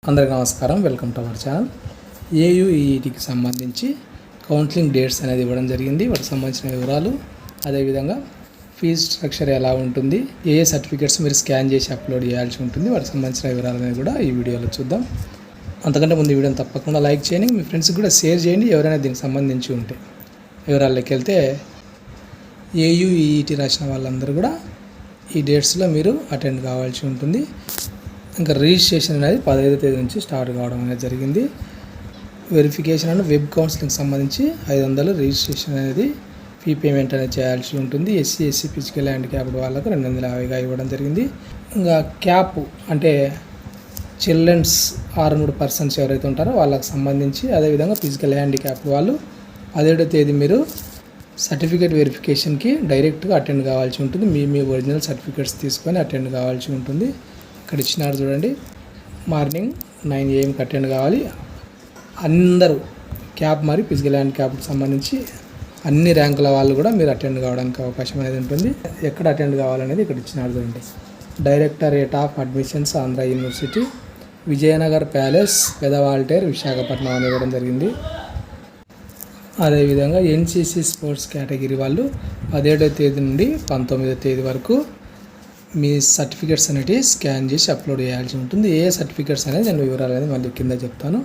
అందరికీ నమస్కారం. Welcome to our channel. ఏయుఈఈటీకి సంబంధించి కౌన్సిలింగ్ డేట్స్ అనేది ఇవ్వడం జరిగింది. వాటికి సంబంధించిన వివరాలు, అదేవిధంగా ఫీజ్ స్ట్రక్చర్ ఎలా ఉంటుంది, ఏ సర్టిఫికేట్స్ మీరు స్కాన్ చేసి అప్లోడ్ చేయాల్సి ఉంటుంది, వాటికి సంబంధించిన వివరాలు అనేది కూడా ఈ వీడియోలో చూద్దాం. అంతకంటే ముందు ఈ వీడియోని తప్పకుండా లైక్ చేయండి, మీ ఫ్రెండ్స్కి కూడా షేర్ చేయండి ఎవరైనా దీనికి సంబంధించి ఉంటే. వివరాల్లోకి వెళ్తే ఏయుఈఈటీ రాసిన వాళ్ళందరూ కూడా ఈ డేట్స్లో మీరు అటెండ్ కావాల్సి ఉంటుంది. ఇంకా రిజిస్ట్రేషన్ అనేది 15వ తేదీ నుంచి స్టార్ట్ కావడం అనేది జరిగింది. వెరిఫికేషన్ అండ్ వెబ్ కౌన్సిలింగ్కి సంబంధించి 500 రిజిస్ట్రేషన్ అనేది ఫీ పేమెంట్ అనేది చేయాల్సి ఉంటుంది. ఎస్సీ ఫిజికల్ హ్యాండిక్యాప్డ్ వాళ్ళకు 250గా ఇవ్వడం జరిగింది. ఇంకా క్యాప్ అంటే చిల్డ్రన్స్ 6 పర్సన్స్ ఎవరైతే ఉంటారో వాళ్ళకి సంబంధించి, అదేవిధంగా ఫిజికల్ హ్యాండిక్యాప్డ్ వాళ్ళు 17వ తేదీ మీరు సర్టిఫికేట్ వెరిఫికేషన్కి డైరెక్ట్గా అటెండ్ కావాల్సి ఉంటుంది. మీ ఒరిజినల్ సర్టిఫికేట్స్ తీసుకొని అటెండ్ కావాల్సి ఉంటుంది. ఇక్కడ ఇచ్చినారు చూడండి, మార్నింగ్ 9 AM అటెండ్ కావాలి. అందరూ క్యాప్ మరి ఫిజికల్ హ్యాండ్ క్యాప్కి సంబంధించి అన్ని ర్యాంకుల వాళ్ళు కూడా మీరు అటెండ్ కావడానికి అవకాశం అనేది ఉంటుంది. ఎక్కడ అటెండ్ కావాలనేది ఇక్కడ ఇచ్చినారు చూడండి. Directorate of admissions Andhra university, Vijayanagar palace, Pedawaltair, Visakhapatnam అని ఇవ్వడం జరిగింది. అదేవిధంగా ఎన్సీసీ స్పోర్ట్స్ కేటగిరీ వాళ్ళు 17వ తేదీ నుండి 19వ తేదీ వరకు మీ సర్టిఫికేట్స్ అనేటివి స్కాన్ చేసి అప్లోడ్ చేయాల్సి ఉంటుంది. ఏ సర్టిఫికేట్స్ అనేది నేను వివరాలు అనేది మళ్ళీ కింద చెప్తాను.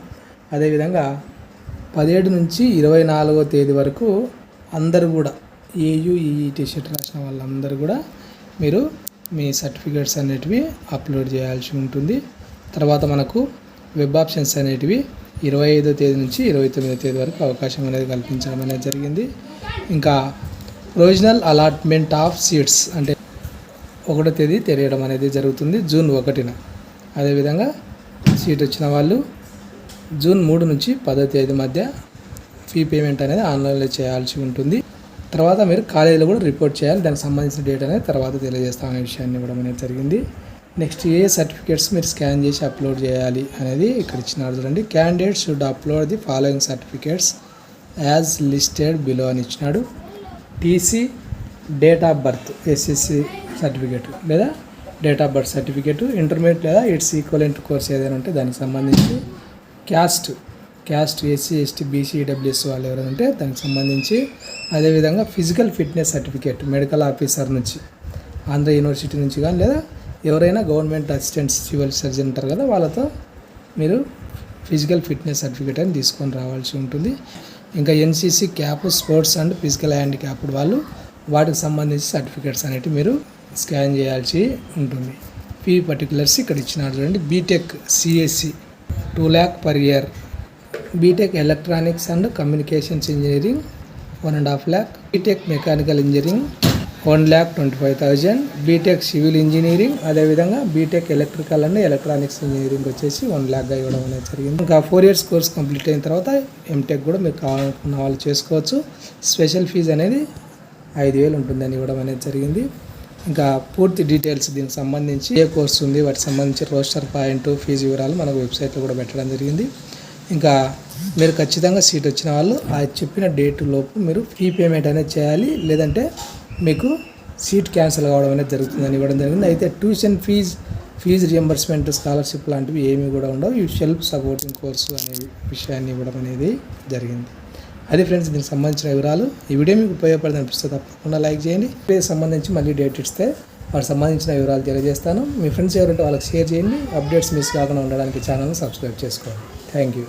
అదేవిధంగా 17 నుంచి 24వ తేదీ వరకు అందరూ కూడా ఏయుఈఈటీ షీట్ రాసిన వాళ్ళందరూ కూడా మీరు మీ సర్టిఫికేట్స్ అనేటివి అప్లోడ్ చేయాల్సి ఉంటుంది. తర్వాత మనకు వెబ్ ఆప్షన్స్ అనేటివి 25వ తేదీ నుంచి 29వ తేదీ వరకు అవకాశం అనేది కల్పించడం అనేది జరిగింది. ఇంకా ప్రొవిజనల్ అలాట్మెంట్ ఆఫ్ సీట్స్ అంటే 1వ తేదీ తెలియడం అనేది జరుగుతుంది, జూన్ 1న. అదేవిధంగా సీట్ వచ్చిన వాళ్ళు జూన్ 3 నుంచి 10వ తేదీ మధ్య ఫీ పేమెంట్ అనేది ఆన్లైన్లో చేయాల్సి ఉంటుంది. తర్వాత మీరు కాలేజీలో కూడా రిపోర్ట్ చేయాలి. దానికి సంబంధించిన డేట్ అనేది తర్వాత తెలియజేస్తామనే విషయాన్ని ఇవ్వడం అనేది జరిగింది. నెక్స్ట్ ఏ సర్టిఫికేట్స్ మీరు స్కాన్ చేసి అప్లోడ్ చేయాలి అనేది ఇక్కడ ఇచ్చినారు చూడండి. Candidate should upload the following certificates as listed below అని ఇచ్చినాడు. TC, date of birth, SSC certificate లేదా date of birth certificate, intermediate లేదా ఇట్స్ ఈక్వలెంట్ కోర్స్ ఏదైనా ఉంటే దానికి సంబంధించి, caste SC ST BC EWS వాళ్ళు ఎవరైనా ఉంటే దానికి సంబంధించి, అదేవిధంగా physical fitness certificate medical officer నుంచి, ఆంధ్ర యూనివర్సిటీ నుంచి కానీ, లేదా ఎవరైనా గవర్నమెంట్ అసిస్టెంట్స్ సివిల్ సర్జన్ ఉంటారు కదా వాళ్ళతో మీరు ఫిజికల్ ఫిట్నెస్ సర్టిఫికేట్ అని తీసుకొని రావాల్సి ఉంటుంది. ఇంకా NCC cap, sports and physical handicapped వాళ్ళు వాటికి సంబంధించి సర్టిఫికేట్స్ అనేవి మీరు స్కాన్ చేయాల్సి ఉంటుంది. ఫీ పర్టికులర్స్ ఇక్కడ ఇచ్చినారు చూడండి. BTech CSC 2 lakh per year, BTech electronics and communications engineering 1.5 lakh, BTech mechanical engineering 1,25,000, BTech civil engineering, అదేవిధంగా BTech electrical and electronics engineering వచ్చేసి 1 lakh ఇవ్వడం అనేది జరిగింది. ఇంకా 4 years కోర్స్ కంప్లీట్ అయిన తర్వాత ఎంటెక్ కూడా మీకు కావాలనుకున్న వాళ్ళు చేసుకోవచ్చు. స్పెషల్ ఫీజు అనేది 5,000 ఉంటుందని ఇవ్వడం అనేది జరిగింది. ఇంకా పూర్తి డీటెయిల్స్ దీనికి సంబంధించి ఏ కోర్సు ఉంది, వాటికి సంబంధించి రోస్టర్ పాయింట్, ఫీజు వివరాలు మనకు వెబ్సైట్లో కూడా పెట్టడం జరిగింది. ఇంకా మీరు ఖచ్చితంగా సీట్ వచ్చిన వాళ్ళు ఆ చెప్పిన డేట్ లోపు మీరు ఫీ పేమెంట్ అనేది చేయాలి, లేదంటే మీకు సీట్ క్యాన్సిల్ కావడం అనేది జరుగుతుందని ఇవ్వడం జరిగింది. అయితే ట్యూషన్ ఫీజు రియంబర్స్మెంట్, స్కాలర్షిప్ లాంటివి ఏమీ కూడా ఉండవు. ఈ సెల్ఫ్ సపోర్టింగ్ కోర్సు అనే విషయాన్ని ఇవ్వడం అనేది జరిగింది. అది ఫ్రెండ్స్ దీనికి సంబంధించిన వివరాలు. ఈ వీడియో మీకు ఉపయోగపడింది అనిపిస్తే తప్పకుండా లైక్ చేయండి. వీడియోకి సంబంధించి మళ్ళీ డేట్ ఇస్తే వాటికి సంబంధించిన వివరాలు తెలియజేస్తాను. మీ ఫ్రెండ్స్ ఎవరంటే వాళ్ళకి షేర్ చేయండి. అప్డేట్స్ మిస్ కాకుండా ఉండడానికి ఛానల్ని సబ్స్క్రైబ్ చేసుకోండి. Thank you.